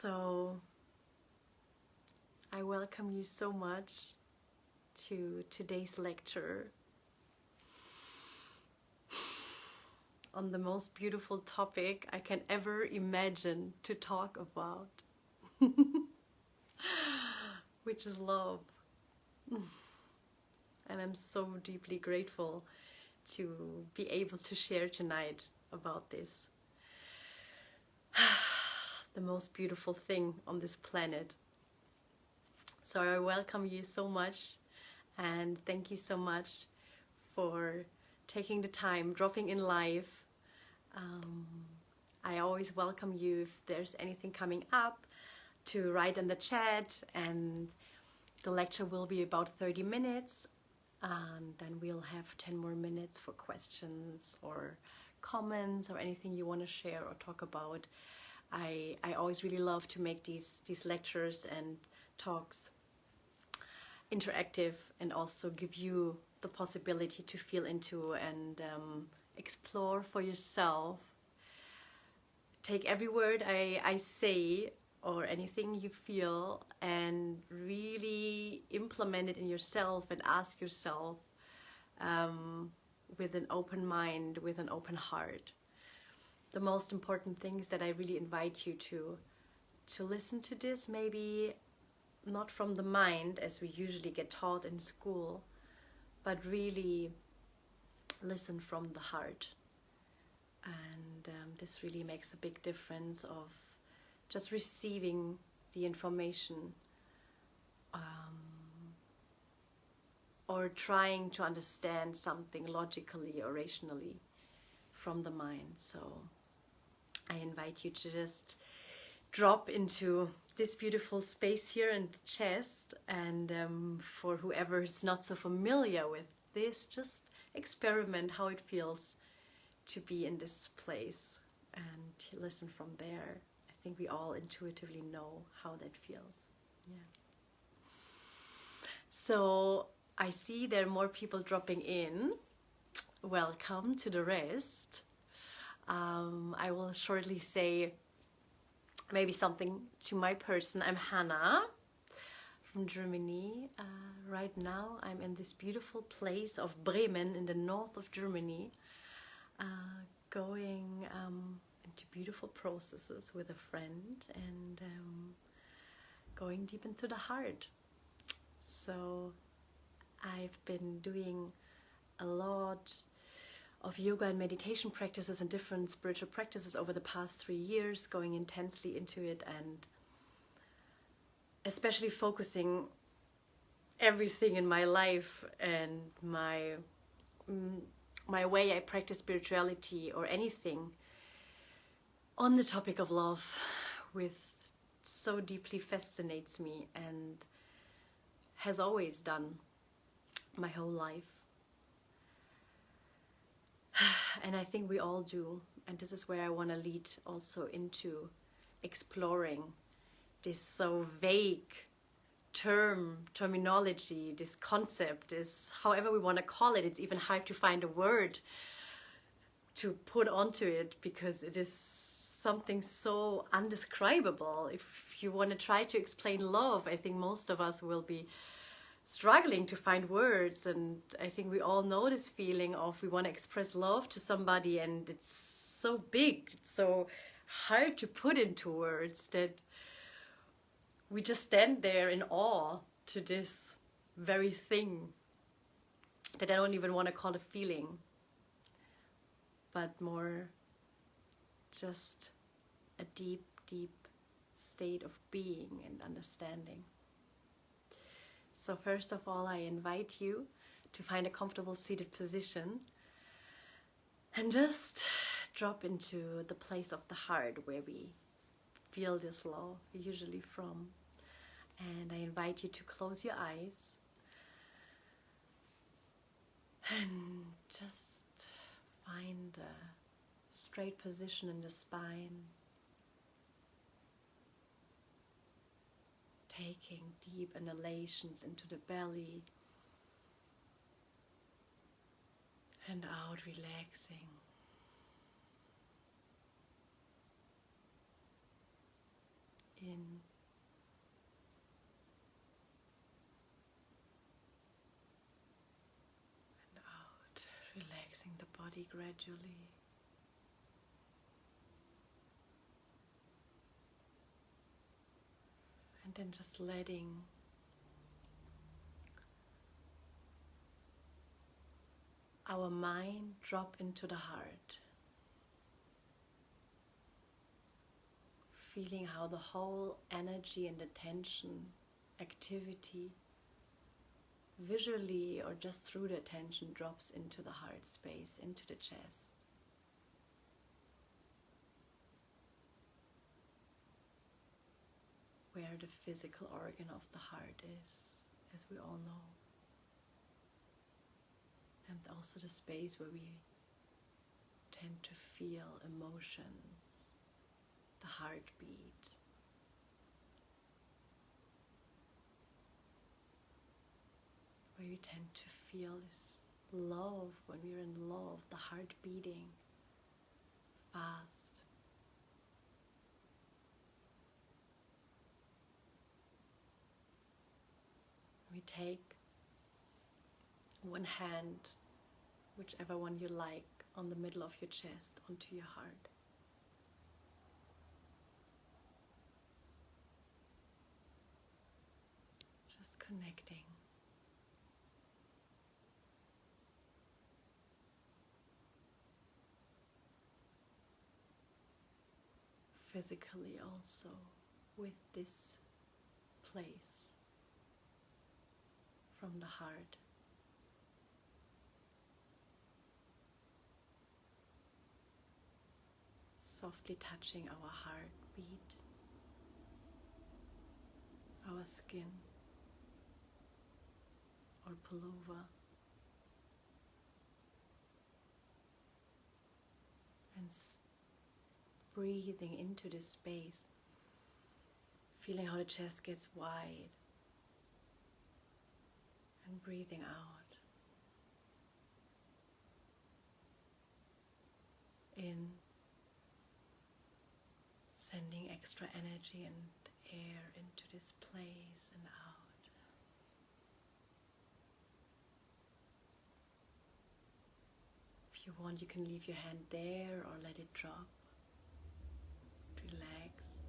So I welcome you so much to today's lecture on the most beautiful topic I can ever imagine to talk about, which is love. And I'm so deeply grateful to be able to share tonight about this. The most beautiful thing on this planet. So I welcome you so much, and thank you so much for taking the time, dropping in live. I always welcome you if there's anything coming up to write in the chat, and the lecture will be about 30 minutes, and then we'll have 10 more minutes for questions or comments or anything you want to share or talk about. I always really love to make these lectures and talks interactive, and also give you the possibility to feel into and explore for yourself. Take every word I say or anything you feel and really implement it in yourself and ask yourself with an open mind, with an open heart. The most important thing is that I really invite you to listen to this, maybe not from the mind as we usually get taught in school, but really listen from the heart. And this really makes a big difference of just receiving the information or trying to understand something logically or rationally from the mind. So I invite you to just drop into this beautiful space here in the chest, and for whoever is not so familiar with this, just experiment how it feels to be in this place and to listen from there. I think we all intuitively know how that feels. Yeah. So I see there are more people dropping in. Welcome to the rest. I will shortly say maybe something to my person. I'm Hannah from Germany. Right now I'm in this beautiful place of Bremen in the north of Germany, going into beautiful processes with a friend and going deep into the heart. So I've been doing a lot of yoga and meditation practices and different spiritual practices over the past 3 years, going intensely into it, and especially focusing everything in my life and my way I practice spirituality or anything on the topic of love, which so deeply fascinates me and has always done my whole life. And I think we all do, and this is where I want to lead also into exploring this so vague terminology, this concept, is however we want to call it. It's even hard to find a word to put onto it because it is something so undescribable. If you want to try to explain love, I think most of us will be struggling to find words, and I think we all know this feeling of we want to express love to somebody and it's so big, it's so hard to put into words that we just stand there in awe to this very thing that I don't even want to call a feeling, but more just a deep, deep state of being and understanding. So first of all, I invite you to find a comfortable seated position and just drop into the place of the heart where we feel this love usually from. And I invite you to close your eyes and just find a straight position in the spine. Taking deep inhalations into the belly and out, relaxing. In relaxing the body gradually. And then just letting our mind drop into the heart. Feeling how the whole energy and attention, activity, visually or just through the attention, drops into the heart space, into the chest. Where the physical organ of the heart is, as we all know. And also the space where we tend to feel emotions, the heartbeat. Where we tend to feel this love, when we're in love, the heart beating fast. We take one hand, whichever one you like, on the middle of your chest, onto your heart. Just connecting. Physically also with this place from the heart. Softly touching our heartbeat, our skin or pullover, and breathing into this space, feeling how the chest gets wide, and breathing out. In, sending extra energy and air into this place and out. If you want, you can leave your hand there or let it drop. Relax.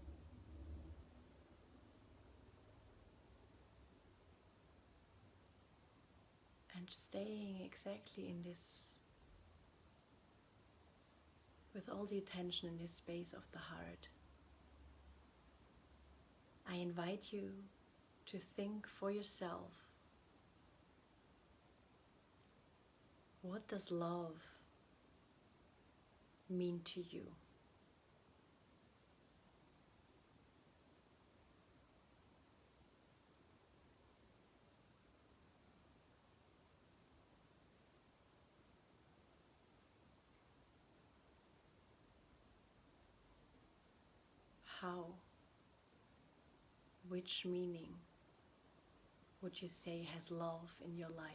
And staying exactly in this, with all the attention in this space of the heart. I invite you to think for yourself, what does love mean to you? How? Which meaning would you say has love in your life?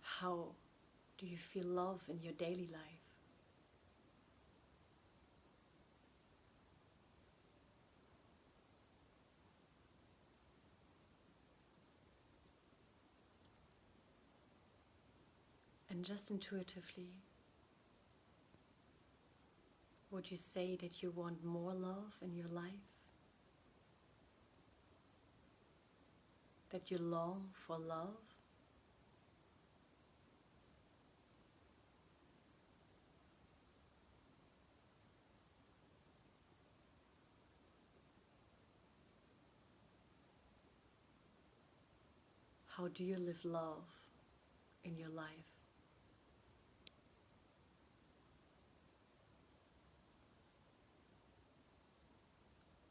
How do you feel love in your daily life? And just intuitively, would you say that you want more love in your life? That you long for love? How do you live love in your life?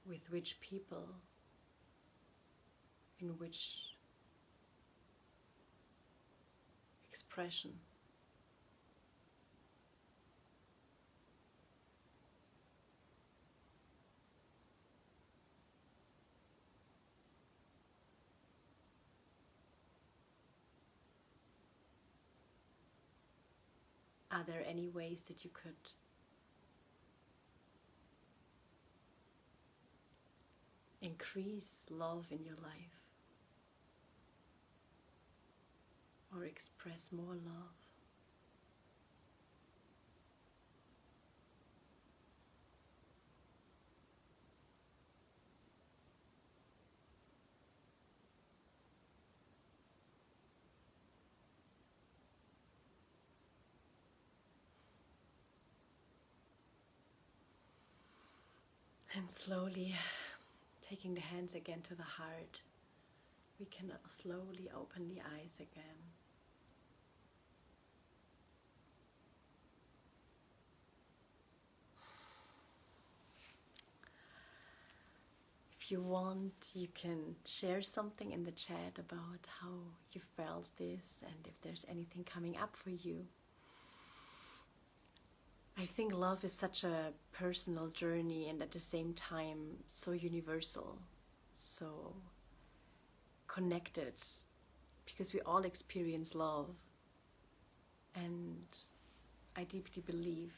With which people? In which expression? Are there any ways that you could increase love in your life or express more love? And slowly taking the hands again to the heart, we can slowly open the eyes again. If you want, you can share something in the chat about how you felt this and if there's anything coming up for you. I think love is such a personal journey and at the same time so universal, so connected, because we all experience love. And I deeply believe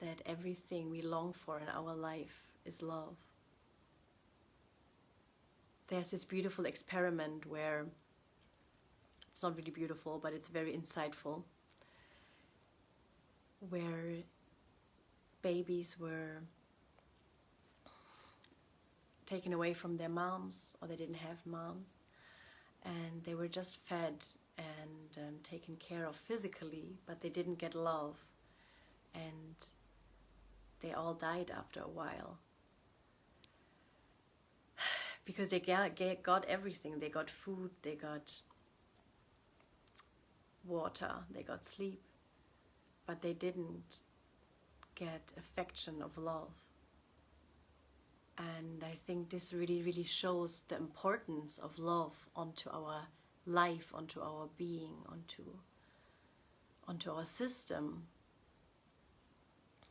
that everything we long for in our life is love. There's this beautiful experiment where, it's not really beautiful, but it's very insightful, where babies were taken away from their moms, or they didn't have moms, and they were just fed and taken care of physically, but they didn't get love, and they all died after a while. Because they got everything. They got food, they got water, they got sleep, but they didn't get affection of love. And I think this really, really shows the importance of love onto our life, onto our being, onto our system,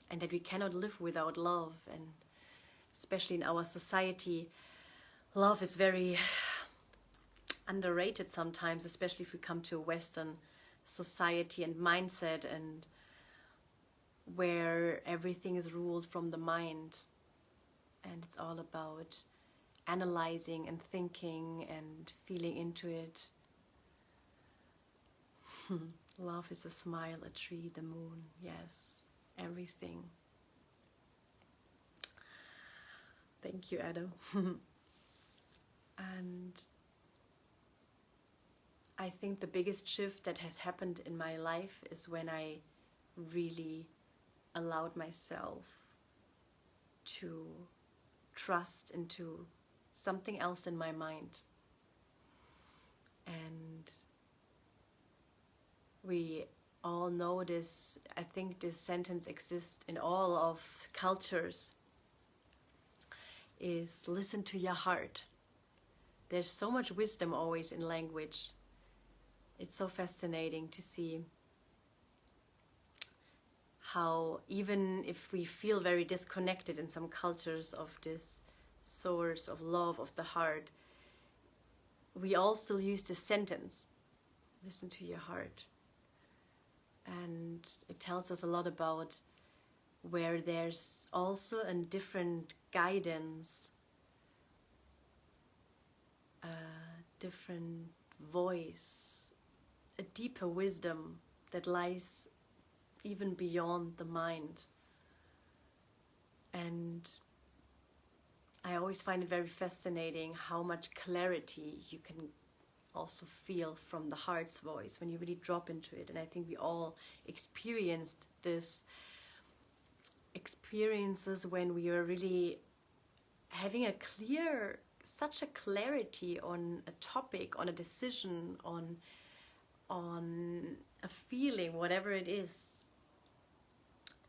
and that we cannot live without love. And especially in our society, love is very underrated sometimes, especially if we come to a Western society and mindset, and where everything is ruled from the mind, and it's all about analyzing and thinking and feeling into it. Love is a smile, a tree, the moon, yes, everything. Thank you, Adam. And I think the biggest shift that has happened in my life is when I really allowed myself to trust into something else in my mind. And we all know this, I think this sentence exists in all of cultures, is listen to your heart. There's so much wisdom always in language. It's so fascinating to see how even if we feel very disconnected in some cultures of this source of love of the heart, we all still use this sentence, listen to your heart. And it tells us a lot about where there's also a different guidance, a different voice, a deeper wisdom that lies even beyond the mind. And I always find it very fascinating how much clarity you can also feel from the heart's voice when you really drop into it. And I think we all experienced this experiences when we are really having a clear, such a clarity on a topic, on a decision, on a feeling, whatever it is,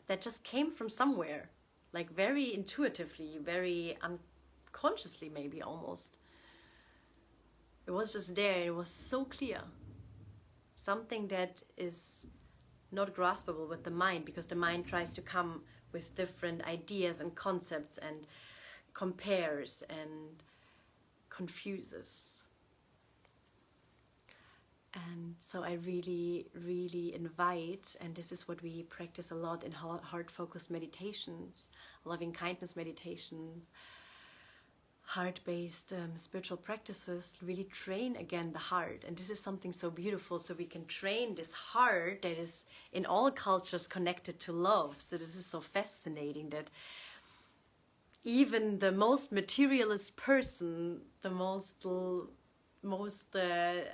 that just came from somewhere, like very intuitively, very unconsciously maybe almost. It was just there, it was so clear. Something that is not graspable with the mind, because the mind tries to come with different ideas and concepts and compares and confuses. And so I really, really invite, and this is what we practice a lot in heart-focused meditations, loving kindness meditations, heart-based spiritual practices, really train again the heart. And this is something so beautiful, so we can train this heart that is in all cultures connected to love. So this is so fascinating that even the most materialist person, the most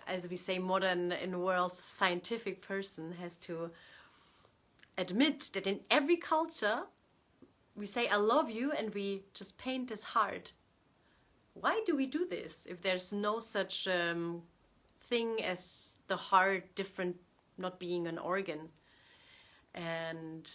as we say, modern in world scientific person has to admit that in every culture we say I love you and we just paint his heart. Why do we do this if there's no such thing as the heart different, not being an organ? And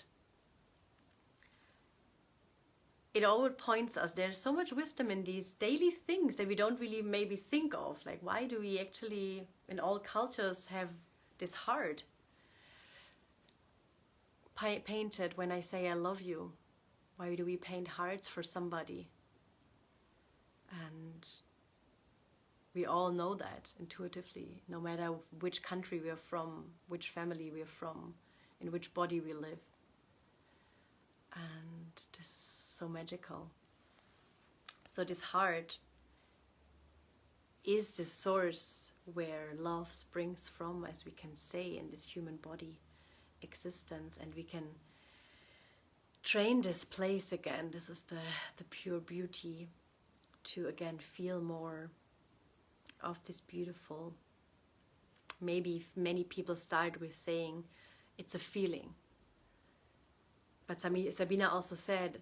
it all points us, there's so much wisdom in these daily things that we don't really maybe think of. Like, why do we actually, in all cultures, have this heart painted when I say I love you? Why do we paint hearts for somebody? And we all know that intuitively, no matter which country we are from, which family we are from, in which body we live. And this is so magical. So this heart is the source where love springs from, as we can say, in this human body existence, and we can train this place again. This is the pure beauty, to again feel more of this beautiful. Maybe many people start with saying it's a feeling, but Sabina also said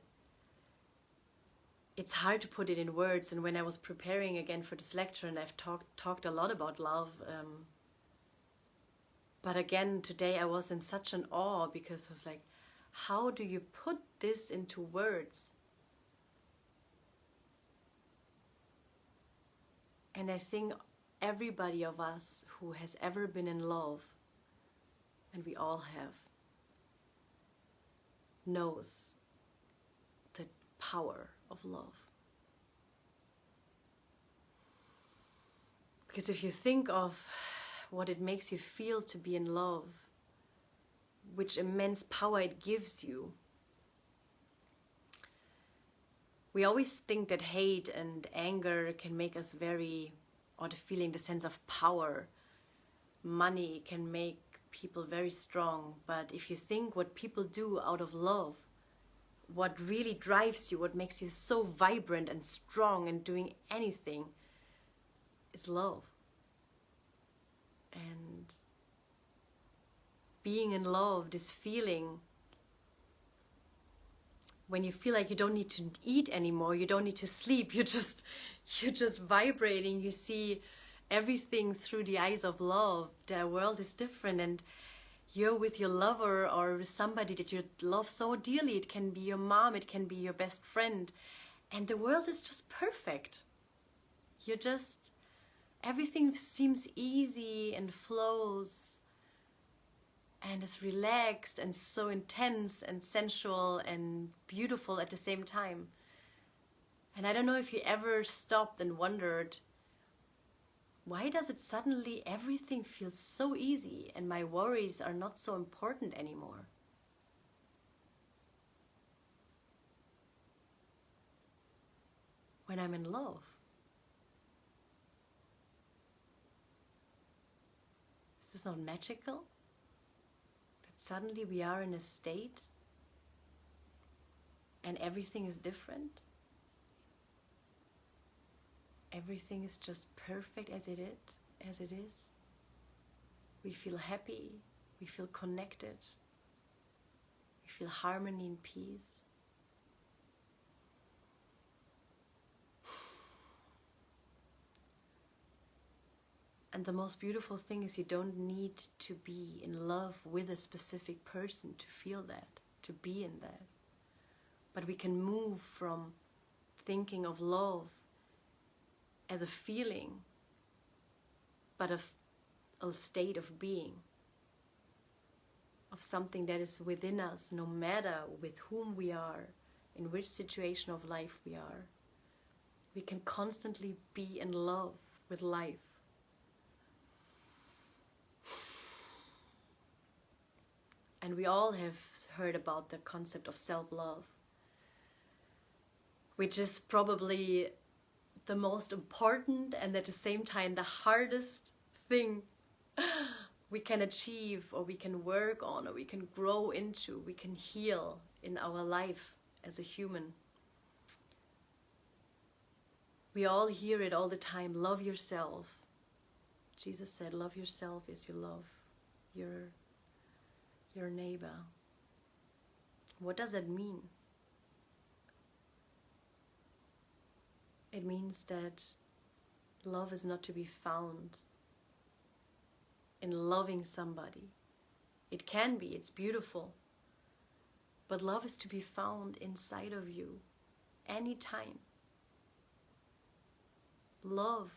it's hard to put it in words. And when I was preparing again for this lecture, and I've talked a lot about love, but again today I was in such an awe, because I was like, how do you put this into words? And I think everybody of us who has ever been in love, and we all have, knows the power of love. Because if you think of what it makes you feel to be in love, which immense power it gives you. We always think that hate and anger can make us very, or the feeling, the sense of power, money can make people very strong. But if you think what people do out of love, what really drives you, what makes you so vibrant and strong and doing anything, is love. And being in love, this feeling, when you feel like you don't need to eat anymore, you don't need to sleep, you're just vibrating, you see everything through the eyes of love. The world is different, and you're with your lover or with somebody that you love so dearly. It can be your mom, it can be your best friend, and the world is just perfect. Everything seems easy and flows and is relaxed and so intense and sensual and beautiful at the same time. And I don't know if you ever stopped and wondered, why does it suddenly everything feels so easy and my worries are not so important anymore? When I'm in love. Is this not magical? That suddenly we are in a state and everything is different? Everything is just perfect as it is. We feel happy, we feel connected, we feel harmony and peace. And the most beautiful thing is you don't need to be in love with a specific person to feel that, to be in that. But we can move from thinking of love as a feeling, but a state of being, of something that is within us, no matter with whom we are, in which situation of life we are. We can constantly be in love with life. And we all have heard about the concept of self-love, which is probably the most important and at the same time the hardest thing we can achieve, or we can work on, or we can grow into, we can heal in our life as a human. We all hear it all the time, love yourself. Jesus said, love yourself as you love your neighbor. What does that mean? It means that love is not to be found in loving somebody. It can be, it's beautiful. But love is to be found inside of you, anytime. Love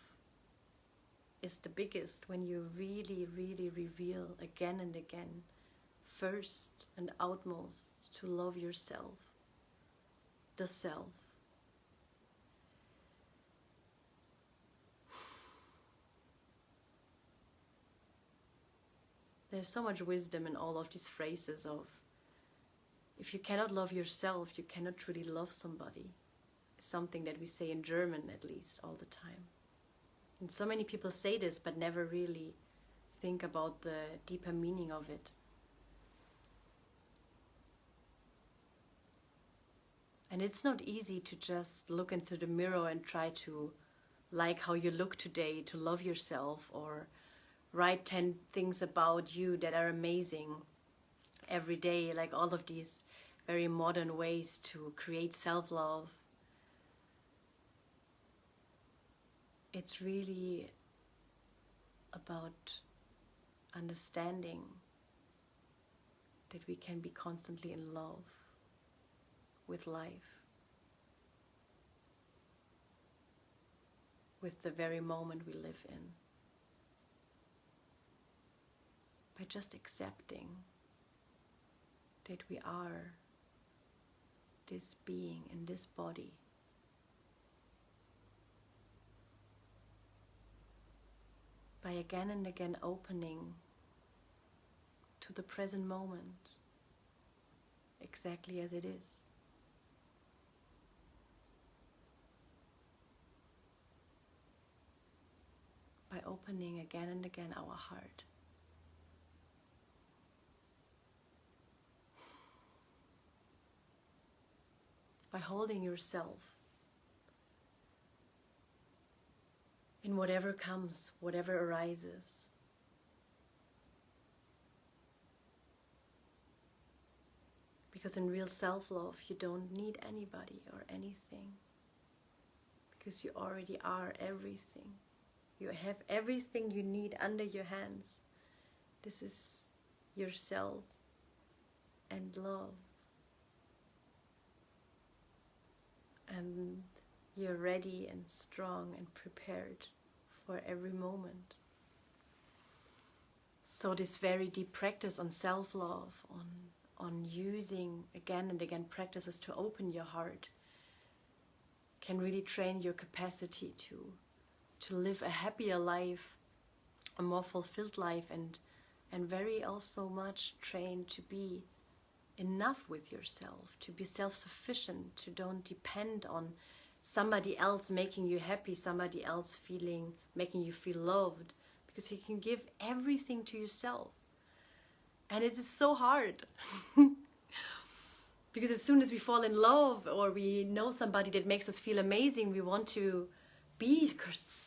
is the biggest when you really, really reveal again and again, first and outmost, to love yourself, the self. There's so much wisdom in all of these phrases of, if you cannot love yourself, you cannot truly love somebody. It's something that we say in German, at least, all the time. And so many people say this, but never really think about the deeper meaning of it. And it's not easy to just look into the mirror and try to like how you look today, to love yourself, or write 10 things about you that are amazing every day, like all of these very modern ways to create self-love. It's really about understanding that we can be constantly in love with life, with the very moment we live in, by just accepting that we are this being in this body. By again and again opening to the present moment, exactly as it is. By opening again and again our heart. By holding yourself in whatever comes, whatever arises. Because in real self-love, you don't need anybody or anything. Because you already are everything. You have everything you need under your hands. This is yourself and love. And you're ready and strong and prepared for every moment. So this very deep practice on self-love, on using again and again practices to open your heart, can really train your capacity to live a happier life, a more fulfilled life, and very also much trained to be enough with yourself, to be self-sufficient, to don't depend on somebody else making you happy, somebody else making you feel loved, because you can give everything to yourself. And it is so hard. Because as soon as we fall in love or we know somebody that makes us feel amazing, we want to be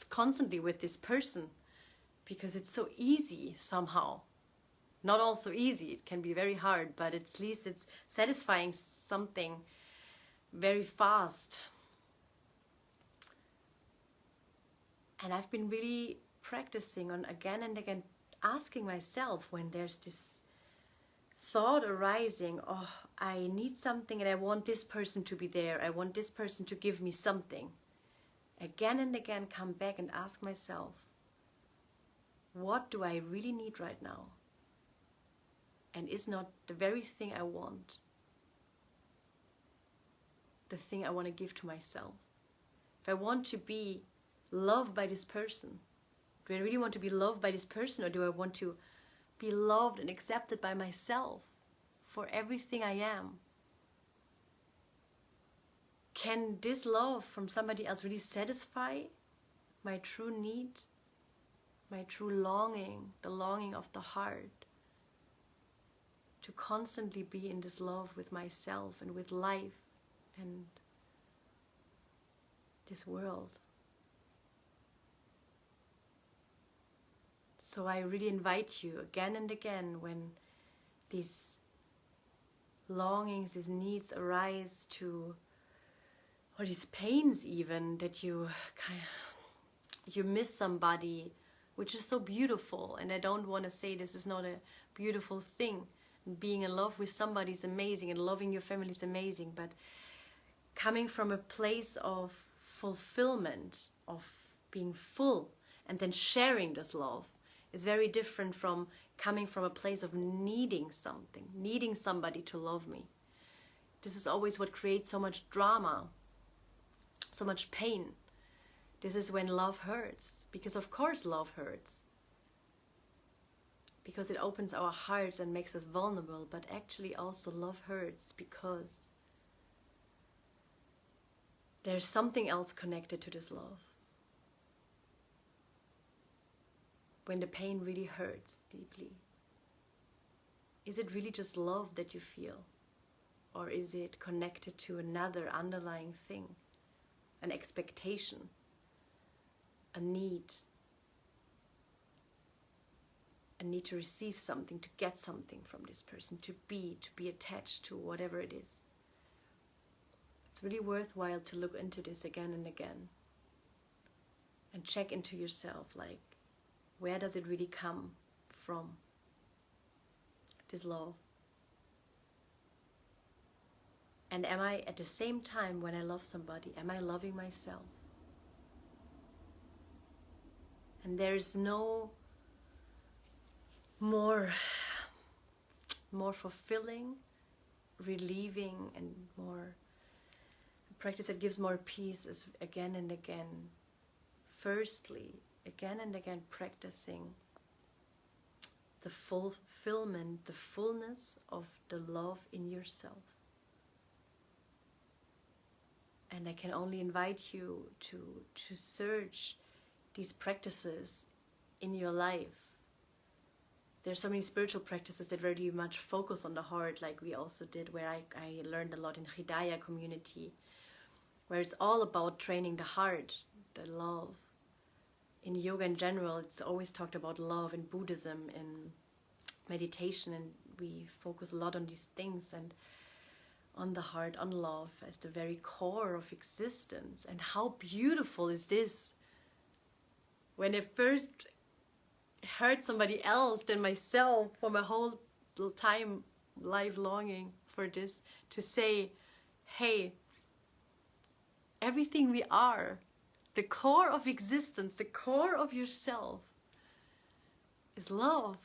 constantly with this person, because it's so easy somehow. Not all so easy, it can be very hard, but at least it's satisfying something very fast. And I've been really practicing on again and again asking myself when there's this thought arising, oh, I need something and I want this person to be there, I want this person to give me something. Again and again come back and ask myself, what do I really need right now? And is not the very thing I want the thing I want to give to myself? If I want to be loved by this person, do I really want to be loved by this person, or do I want to be loved and accepted by myself? for everything I am. Can this love from somebody else really satisfy my true need, my true longing, the longing of the heart, to constantly be in this love with myself and with life and this world? So I really invite you again and again, when these longings, these needs arise to, or these pains even, that you miss somebody, which is so beautiful. And I don't want to say this is not a beautiful thing. Being in love with somebody is amazing, and loving your family is amazing. But coming from a place of fulfillment, of being full, and then sharing this love, is very different from coming from a place of needing something, needing somebody to love me. This is always what creates so much drama, so much pain. This is when love hurts, because of course love hurts. Because it opens our hearts and makes us vulnerable, but actually also love hurts because there's something else connected to this love. When the pain really hurts deeply, is it really just love that you feel? Or is it connected to another underlying thing? An expectation, a need to receive something, to get something from this person, to be attached to whatever it is. It's really worthwhile to look into this again and again and check into yourself, like, where does it really come from, this love? And am I, at the same time, when I love somebody, am I loving myself? And there is no more fulfilling, relieving, and more practice that gives more peace is again and again. Firstly, again and again practicing the fulfillment, the fullness of the love in yourself. And I can only invite you to search these practices in your life. There's so many spiritual practices that very much focus on the heart, like we also did, where I learned a lot in Hidayah community, where it's all about training the heart, the love. In yoga in general, it's always talked about love. In Buddhism, in meditation, and we focus a lot on these things and on the heart, on love as the very core of existence. And how beautiful is this? When I first heard somebody else than myself for my whole time, life longing for this, to say, hey, everything we are, the core of existence, the core of yourself, is love.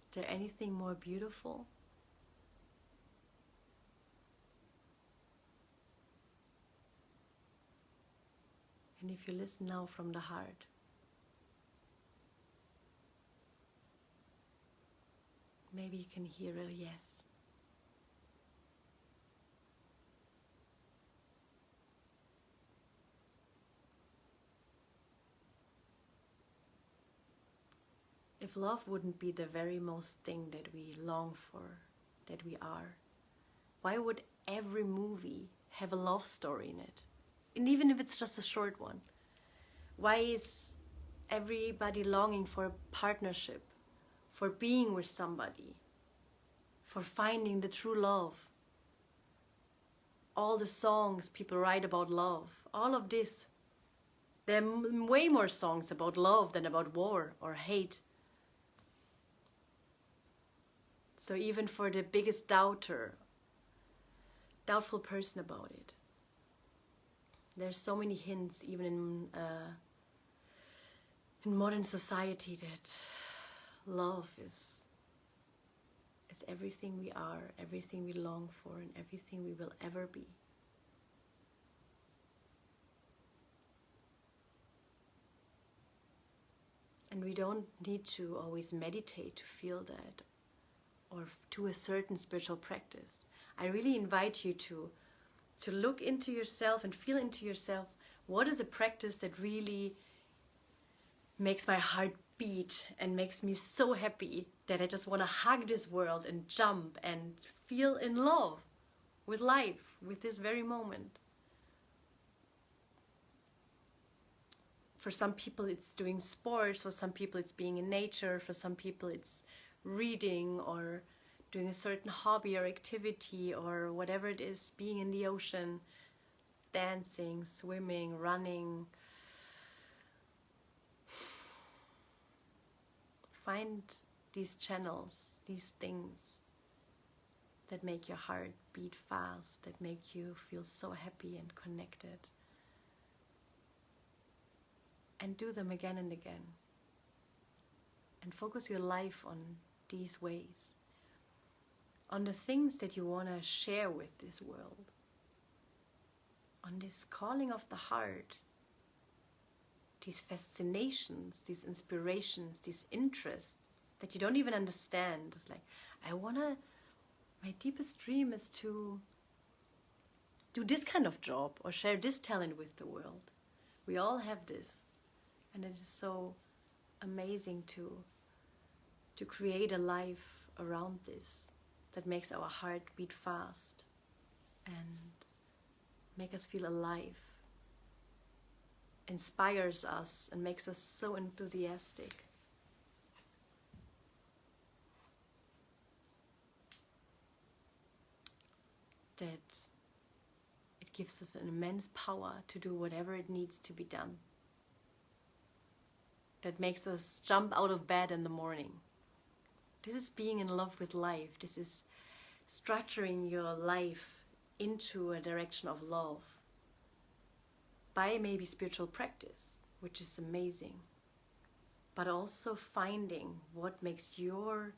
Is there anything more beautiful? And if you listen now from the heart, maybe you can hear a yes. If love wouldn't be the very most thing that we long for, that we are, why would every movie have a love story in it? And even if it's just a short one, why is everybody longing for a partnership, for being with somebody, for finding the true love? All the songs people write about love, all of this. There are way more songs about love than about war or hate. So even for the biggest doubtful person about it, there's so many hints, even in modern society, that love is everything we are, everything we long for, and everything we will ever be. And we we don't need to always meditate to feel that, or do a certain spiritual practice. I really invite you to look into yourself and feel into yourself, what is a practice that really makes my heart beat and makes me so happy that I just want to hug this world and jump and feel in love with life, with this very moment. For some people it's doing sports, for some people it's being in nature, for some people it's reading or doing a certain hobby or activity or whatever it is, being in the ocean, dancing, swimming, running. Find these channels, these things that make your heart beat fast, that make you feel so happy and connected. And do them again and again. And focus your life on these ways. On the things that you want to share with this world. On this calling of the heart. These fascinations, these inspirations, these interests that you don't even understand. It's like, my deepest dream is to do this kind of job or share this talent with the world. We all have this. And it is so amazing to create a life around this that makes our heart beat fast and make us feel alive, inspires us and makes us so enthusiastic. That it gives us an immense power to do whatever it needs to be done. That makes us jump out of bed in the morning. This is being in love with life. This is structuring your life into a direction of love by maybe spiritual practice, which is amazing, but also finding what makes your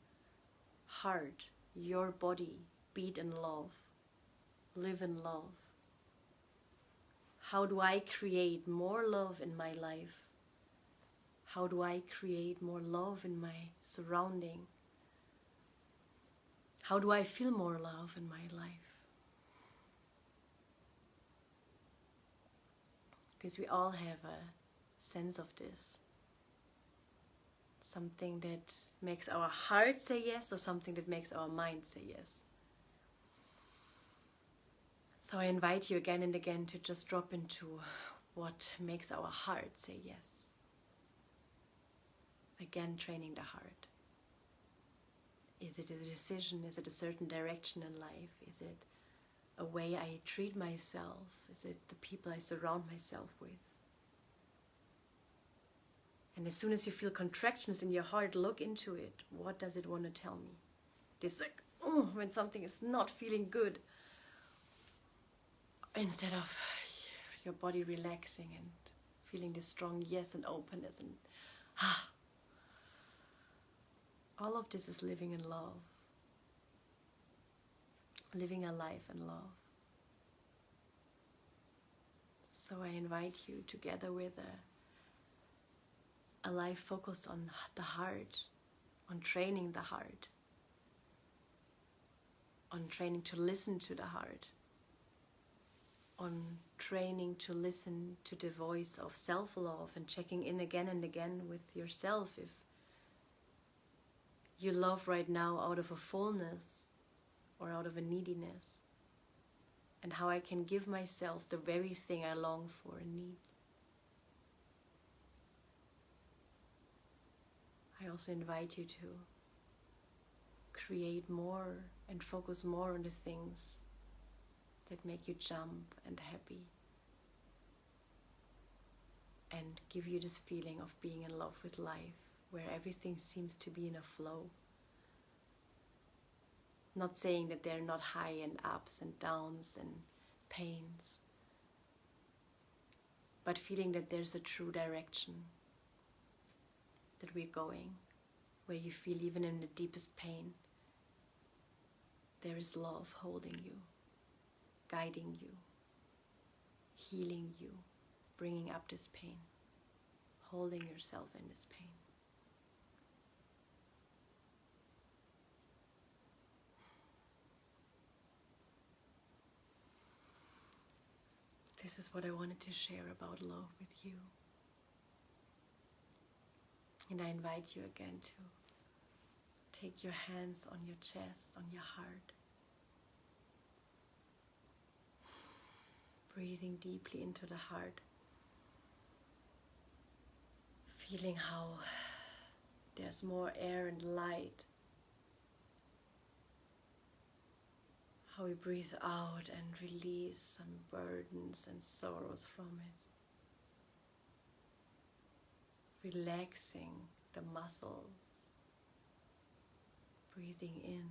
heart, your body beat in love, live in love. How do I create more love in my life? How do I create more love in my surrounding? How do I feel more love in my life? Because we all have a sense of this. Something that makes our heart say yes, or something that makes our mind say yes. So I invite you again and again to just drop into what makes our heart say yes. Again, training the heart. Is it a decision? Is it a certain direction in life? Is it a way I treat myself? Is it the people I surround myself with? And as soon as you feel contractions in your heart, look into it. What does it want to tell me? This like, when something is not feeling good. Instead of your body relaxing and feeling this strong yes and openness and all of this is living in love. Living a life in love. So I invite you, together with a life focused on the heart, on training the heart, on training to listen to the heart, on training to listen to the voice of self-love and checking in again and again with yourself if you love right now out of a fullness or out of a neediness, and how I can give myself the very thing I long for and need. I also invite you to create more and focus more on the things that make you jump and happy and give you this feeling of being in love with life, where everything seems to be in a flow. Not saying that they're not high and ups and downs and pains, but feeling that there's a true direction that we're going, where you feel even in the deepest pain, there is love holding you, guiding you, healing you, bringing up this pain, holding yourself in this pain. this is what I wanted to share about love with you. And I invite you again to take your hands on your chest, on your heart. Breathing deeply into the heart. Feeling how there's more air and light. How we breathe out and release some burdens and sorrows from it. Relaxing the muscles. Breathing in.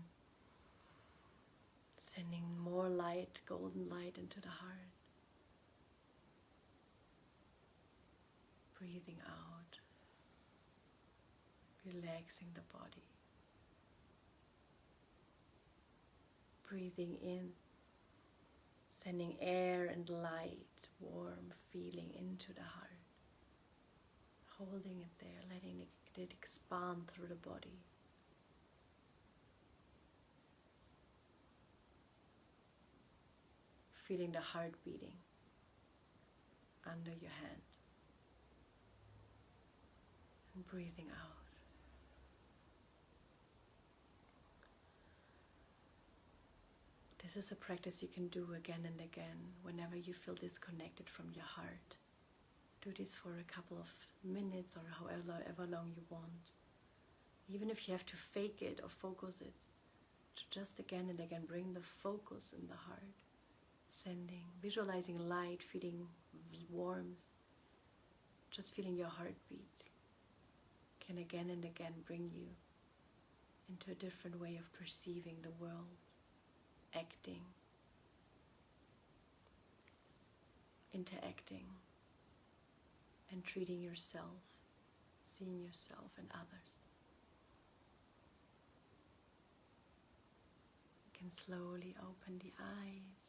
Sending more light, golden light into the heart. Breathing out. Relaxing the body. Breathing in, sending air and light, warm feeling into the heart. Holding it there, letting it expand through the body. Feeling the heart beating under your hand. And breathing out. This is a practice you can do again and again whenever you feel disconnected from your heart. Do this for a couple of minutes or however long you want. Even if you have to fake it or focus it, just again and again bring the focus in the heart. Sending, visualizing light, feeling warmth, just feeling your heartbeat can again and again bring you into a different way of perceiving the world. Acting, interacting, and treating yourself, seeing yourself and others. You can slowly open the eyes